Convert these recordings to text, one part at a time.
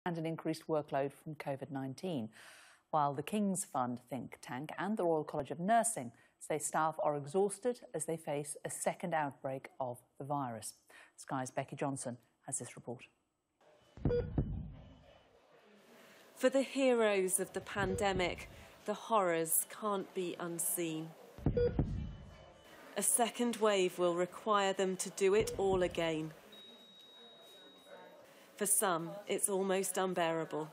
and an increased workload from COVID-19, while the King's Fund think tank and the Royal College of Nursing say staff are exhausted as they face a second outbreak of the virus. Sky's Becky Johnson has this report. For the heroes of the pandemic, the horrors can't be unseen. A second wave will require them to do it all again. For some, it's almost unbearable.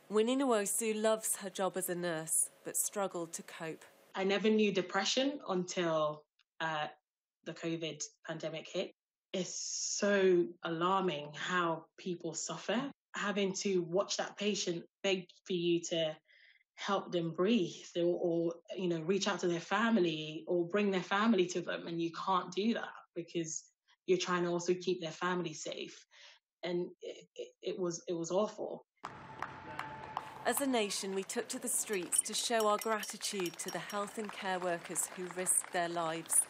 Winnie Nwosu loves her job as a nurse, but struggled to cope. I never knew depression until the COVID pandemic hit. It's so alarming how people suffer. Having to watch that patient beg for you to help them breathe or reach out to their family or bring their family to them, and you can't do that because you're trying to also keep their family safe. And it was awful. As a nation, we took to the streets to show our gratitude to the health and care workers who risked their lives.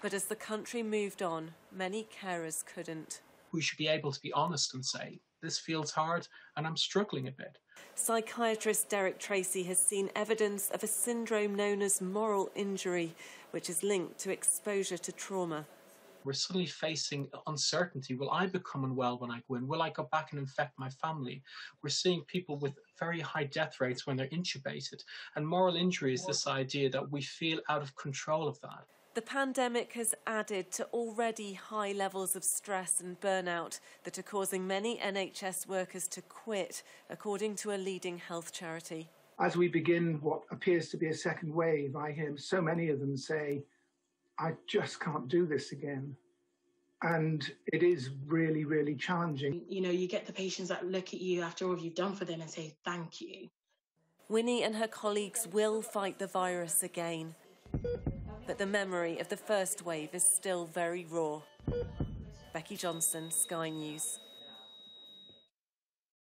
But as the country moved on, many carers couldn't. We should be able to be honest and say, this feels hard and I'm struggling a bit. Psychiatrist Derek Tracy has seen evidence of a syndrome known as moral injury, which is linked to exposure to trauma. We're suddenly facing uncertainty. Will I become unwell when I go in? Will I go back and infect my family? We're seeing people with very high death rates when they're intubated. And moral injury is this idea that we feel out of control of that. The pandemic has added to already high levels of stress and burnout that are causing many NHS workers to quit, according to a leading health charity. As we begin what appears to be a second wave, I hear so many of them say, I just can't do this again. And it is really, really challenging. You get the patients that look at you after all you've done for them and say, thank you. Winnie and her colleagues will fight the virus again. But the memory of the first wave is still very raw. Becky Johnson, Sky News.